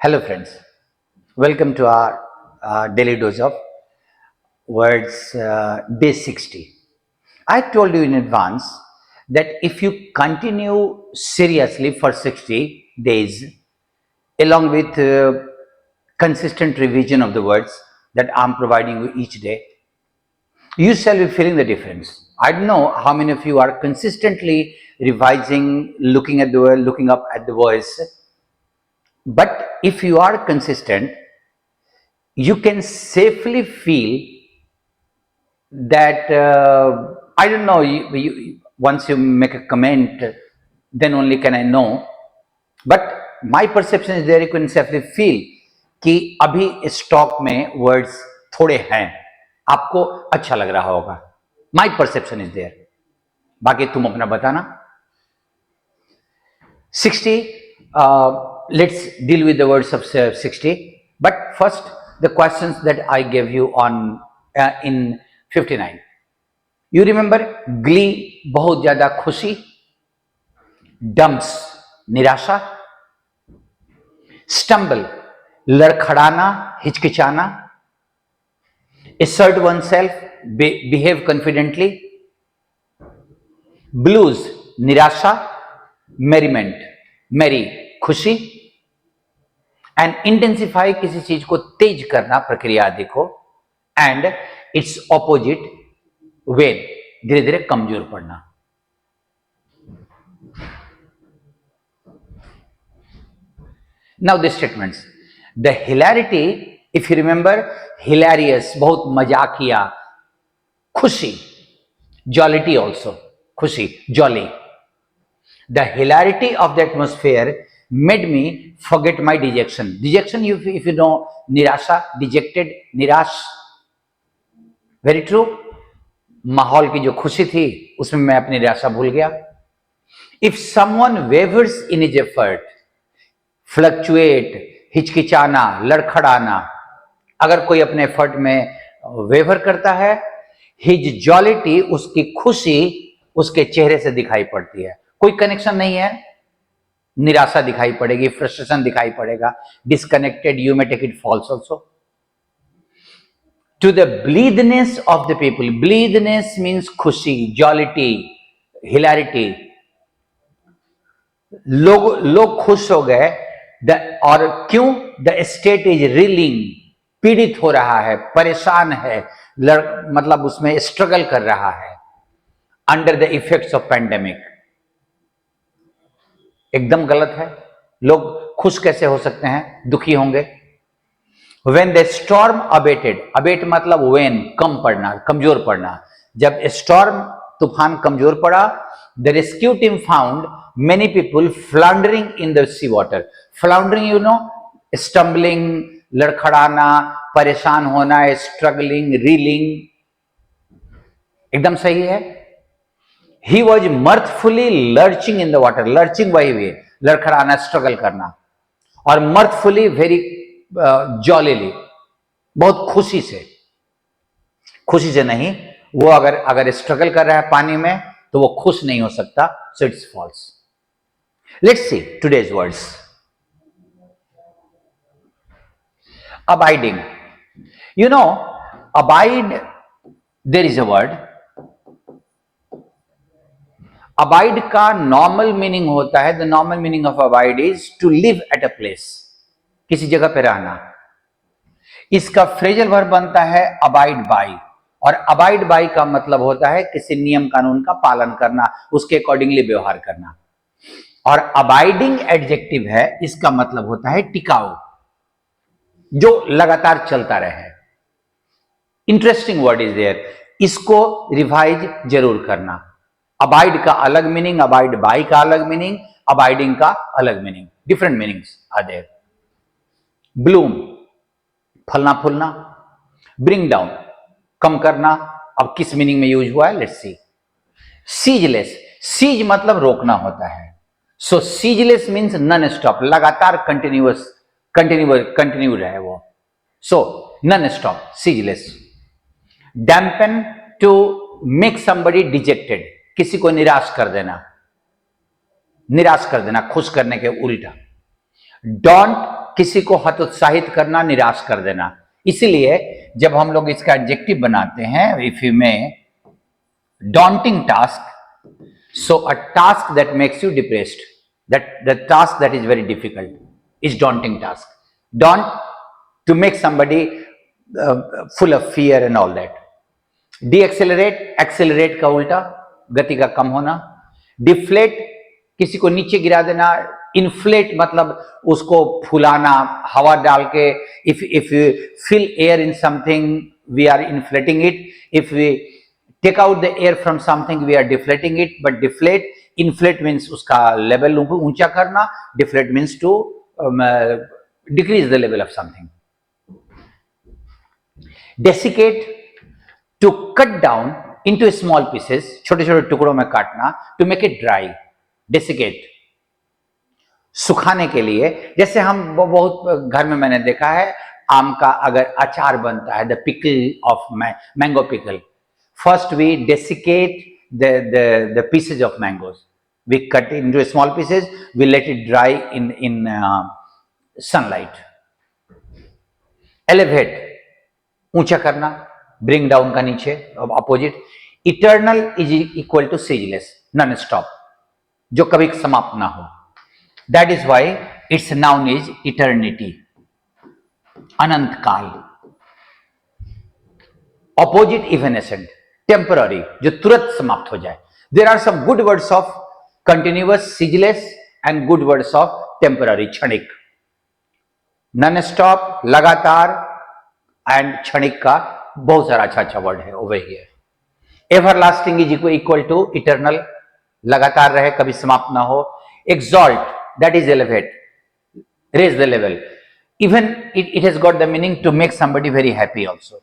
Hello, friends. Welcome to our daily dose of words, day 60. I told you in advance that if you continue seriously for 60 days, along with consistent revision of the words that I'm providing you each day, you shall be feeling the difference. I don't know how many of you are consistently revising, looking at the word, looking up at the voice, but if you are consistent, you can safely feel that I don't know. Once you make a comment, then only can I know. But my perception is there. You can safely feel कि अभी stock में words थोड़े हैं, आपको अच्छा लग रहा होगा. My perception is there. बाकी तुम अपना बताना. 60. Let's deal with the words of 60. But first, the questions that I gave you on in 59. You remember glee, बहुत ज्यादा खुशी. Dumps, निराशा. Stumble, लड़खड़ाना, हिचकिचाना. Assert oneself, behave confidently. Blues, निराशा. Merriment, merry, खुशी. एंड इंटेंसिफाई, किसी चीज को तेज करना, प्रक्रिया आदि को. एंड इट्स ऑपोजिट, वेन, धीरे धीरे कमजोर पड़ना. Now the statements. The hilarity, if you remember, hilarious, बहुत मजाकिया. खुशी, जॉलिटी ऑल्सो, खुशी, jolly. The hilarity of the atmosphere made me forget my dejection. Dejection, if you know, निराशा, dejected, निराश. Very true. माहौल की जो खुशी थी उसमें मैं अपनी निराशा भूल गया. If someone wavers in his effort, fluctuate, हिचकिचाना, लड़खड़ाना. अगर कोई अपने एफर्ट में वेवर करता है, his jollity, उसकी खुशी उसके चेहरे से दिखाई पड़ती है. कोई कनेक्शन नहीं है. निराशा दिखाई पड़ेगी, फ्रस्ट्रेशन दिखाई पड़ेगा. Disconnected, you may take it false also. To the blitheness of the people. Blitheness means खुशी, जॉलिटी, हिलैरिटी. लोग खुश हो गए. और क्यों? द स्टेट इज रीलिंग, पीड़ित हो रहा है, परेशान है, मतलब उसमें स्ट्रगल कर रहा है. Under the effects of pandemic. एकदम गलत है. लोग खुश कैसे हो सकते हैं? दुखी होंगे. When the storm abated, abate मतलब when, कम पड़ना, कमजोर पड़ना. जब स्टॉर्म, तूफान कमजोर पड़ा, the rescue team found many people floundering in the sea water. Floundering, you know, stumbling, लड़खड़ाना, परेशान होना, struggling, reeling. एकदम सही है. He was mirthfully lurching in the water. Lurching वही हुई, लड़खड़ाना, स्ट्रगल करना. और mirthfully, very jollily, बहुत खुशी से. खुशी से नहीं, वो अगर स्ट्रगल कर रहा है पानी में तो वो खुश नहीं हो सकता. So it's false. Let's see today's words. Abiding. You know, abide, there is a word. Abide का नॉर्मल मीनिंग होता है, the normal meaning of abide is to live at a place, किसी जगह पे रहना. इसका फ्रेजल वर्ब बनता है अबाइड बाई. और अबाइड बाई का मतलब होता है किसी नियम कानून का पालन करना, उसके अकॉर्डिंगली व्यवहार करना. और अबाइडिंग एडजेक्टिव है, इसका मतलब होता है टिकाऊ, जो लगातार चलता रहे. Interesting word is there. इसको रिवाइज जरूर करना. अबाइड का अलग मीनिंग, अबाइड बाई का अलग मीनिंग, अबाइडिंग का अलग meaning. Different meanings are there. Bloom, फलना फूलना. ब्रिंग डाउन, कम करना. अब किस मीनिंग में यूज हुआ है, लेट्स सी. सीजलेस, सीज मतलब रोकना होता है. So ceaseless means non stop, लगातार कंटिन्यू रहे वो. So non stop, ceaseless. Dampen, to make somebody dejected, किसी को निराश कर देना, निराश कर देना, खुश करने के उल्टा. डोंट किसी को हतोत्साहित करना, निराश कर देना। इसीलिए जब हम लोग इसका एडजेक्टिव बनाते हैं, इफ यू में daunting task, so a task that makes you depressed, that the task that is very difficult is daunting task. Daunt, to make somebody full of fear and all that. Deaccelerate, accelerate का उल्टा, गति का कम होना. Deflate, किसी को नीचे गिरा देना. Inflate मतलब उसको फुलाना, हवा डाल के. If you fill air in something, we are inflating it. If we take out the air from something, we are deflating it. But deflate, inflate means उसका level ऊंचा करना. Deflate means to decrease the level of something. Desiccate, to cut down into small pieces, छोटे छोटे टुकड़ों में काटना. To make it dry, desiccate. सुखाने के लिए, जैसे हम बहुत घर में मैंने देखा है, आम का अगर अचार बनता है, the pickle of mango pickle, first we desiccate the pieces of mangoes. We cut it into small pieces, we let it dry in sunlight. Elevate, ऊंचा करना, bring down का नीचे, opposite. Eternal is equal to ceaseless, non-stop, जो कभी समाप्त ना हो. That is why its noun is eternity, अनंत काल. Opposite evanescent, temporary, जो तुरंत समाप्त हो जाए. There are some good words of continuous, ceaseless, and good words of temporary, क्षणिक. Non-stop, लगातार, and क्षणिक का बहुत सारा अच्छा वर्ड है over here. Everlasting is equal to eternal, लगातार रहे, कभी समाप्त ना हो. Exalt, that is elevate, raise the level. Even it has got the meaning to make somebody very happy also.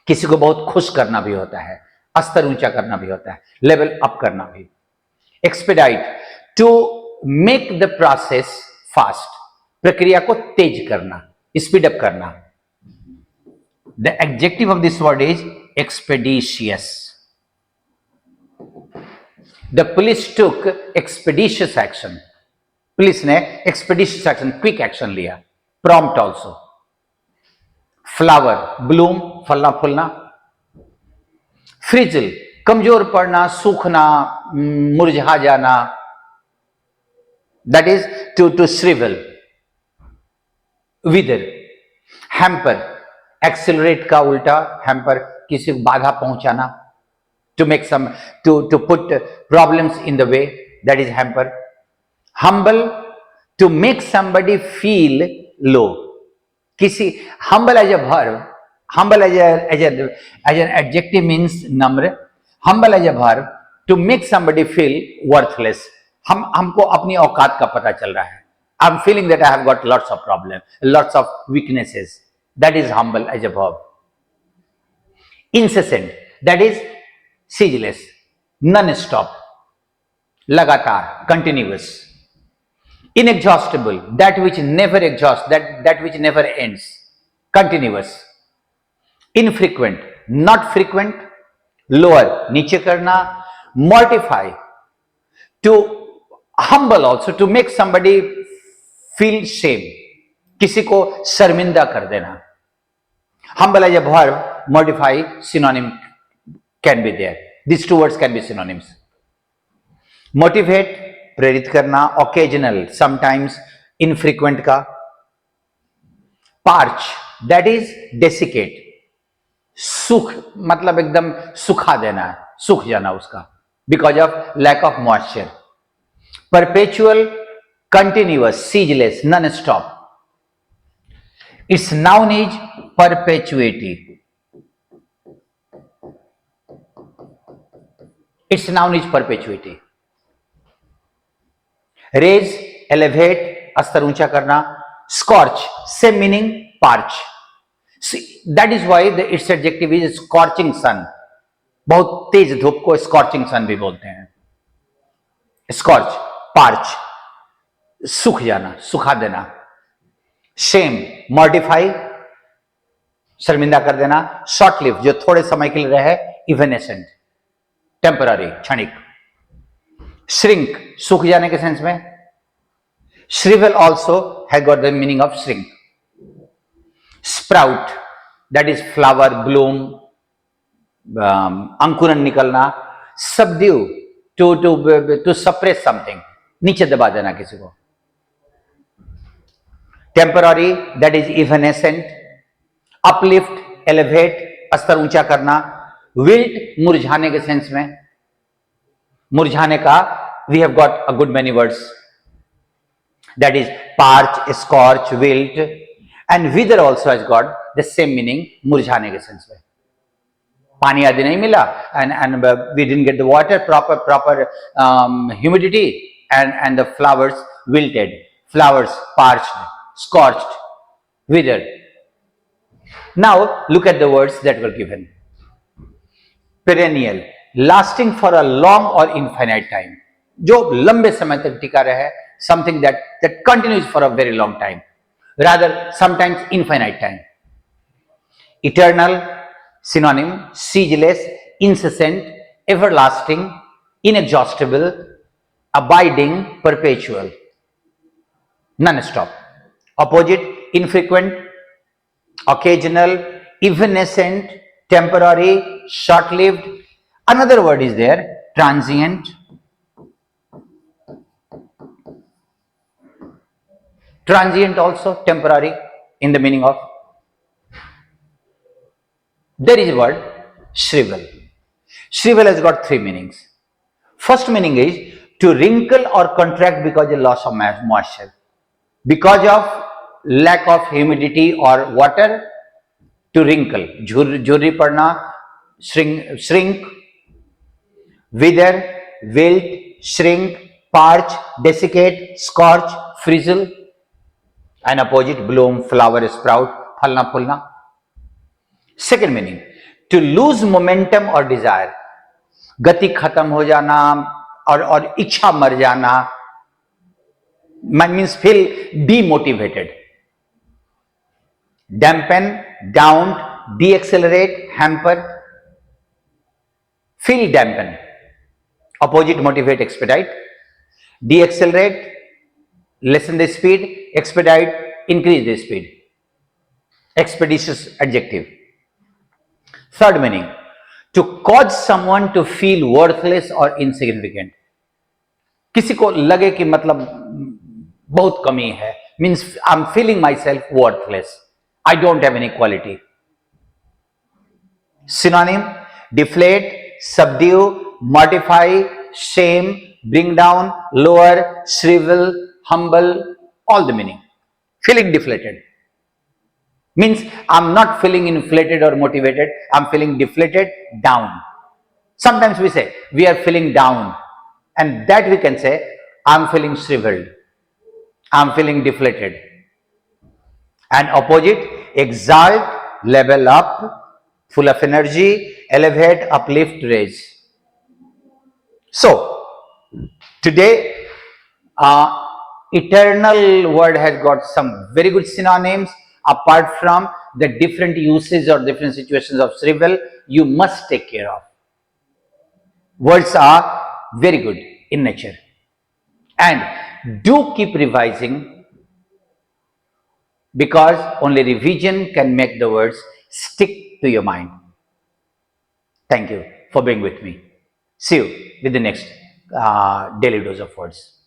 किसी को बहुत खुश करना भी होता है, स्तर ऊंचा करना भी होता है, लेवल अप करना भी. Expedite, to make the process fast, प्रक्रिया को तेज करना, स्पीड अप करना. The adjective of this word is expeditious. The police took expeditious action. Police ने expeditious action, quick action लिया. Prompt also. Flower, bloom, फलना फूलना. Frizzle, कमजोर पड़ना, सूखना, मुरझा जाना. That is to shrivel, wither. Hamper, accelerate का उल्टा, hamper, किसी को बाधा पहुंचाना. To make some, to put problems in the way, that is hamper. Humble, to make somebody feel low. किसी humble as a verb, humble as an adjective means नम्र. Humble as a verb, to make somebody feel worthless. हमको अपनी औकात का पता चल रहा है. I'm feeling that I have got lots of problems, lots of weaknesses. That is humble as a verb. Incessant, that is ceaseless, non-stop, लगातार, continuous. Inexhaustible, that which never exhausts, that which never ends, continuous. Infrequent, not frequent, lower, नीचे करना. Mortify, to humble also, to make somebody feel shame, किसी को शर्मिंदा कर देना. Humble as a verb, mortify, synonym can be there. These two words can be synonyms. Motivate, प्रेरित करना. Occasional, sometimes, infrequent का. Parch, that is desiccate, सूख मतलब एकदम सुखा देना है, सूख जाना उसका, because of lack of moisture. Perpetual, continuous, ceaseless, non-stop. Its noun is perpetuity. Its noun is perpetuity. Raise, elevate, अस्तर ऊंचा करना. Scorch, same meaning, parch. See, that is why its adjective is scorching sun. बहुत तेज धूप को scorching sun भी बोलते हैं. Scorch, parch, सूख जाना, सुखा देना. Shame, mortify, शर्मिंदा कर देना. Short lived, जो थोड़े समय के लिए रहे. Evanescent, टेम्पररी, क्षणिक. Shrink, सूख जाने के सेंस में. Shrivel also has got the meaning of shrink. Sprout, that is flower, bloom, अंकुरन निकलना. Subdue, to suppress something, नीचे दबा देना किसी को. Temporary, that is evanescent. Uplift, elevate, स्तर ऊंचा करना. Wilt, मुरझाने के सेंस में. मुरझाने का we have got a good many words, that is parch, scorch, wilt, and wither also has got the same meaning, मुरझाने के सेंस में. पानी आदि नहीं मिला, and we didn't get the water, proper humidity, and the flowers wilted, flowers parched, scorched, withered. Now look at the words that were given. Perennial, lasting for a long or infinite time, जो लंबे समय तक टिका रहे, something that continues for a very long time, rather sometimes infinite time. Eternal, synonym, ceaseless, incessant, everlasting, inexhaustible, abiding, perpetual, non-stop. Opposite, infrequent, occasional, evanescent, temporary, short-lived. Another word is there, transient. Transient also, temporary, in the meaning of. There is a word, shrivel. Shrivel has got three meanings. First meaning is to wrinkle or contract because of loss of moisture. Because of lack of humidity or water, to wrinkle, झुर्री पड़ना, shrink, wither, wilt, shrink, parch, desiccate, scorch, frizzle, and opposite, bloom, flower, sprout, फलना फूलना. Second meaning, to lose momentum or desire, गति खत्म हो जाना और इच्छा मर जाना, means feel demotivated. Dampen, downed, deaccelerate, hamper. Feel dampen, opposite, motivate, expedite. Deaccelerate, lessen the speed. Expedite, increase the speed. Expeditious adjective. Third meaning, to cause someone to feel worthless or insignificant. किसी को लगे कि मतलब बहुत कमी है, means I'm feeling myself worthless, I don't have any quality. Synonym, deflate, subdue, mortify, shame, bring down, lower, shrivel, humble, all the meaning. Feeling deflated means I'm not feeling inflated or motivated, I'm feeling deflated, down. Sometimes we say we are feeling down, and that we can say I'm feeling shriveled, I'm feeling deflated. And opposite, exalt, level up, full of energy, elevate, uplift, raise. So today eternal word has got some very good synonyms. Apart from the different uses or different situations of shrivel, you must take care of. Words are very good in nature, and do keep revising, because only revision can make the words stick to your mind. Thank you for being with me. See you with the next daily dose of words.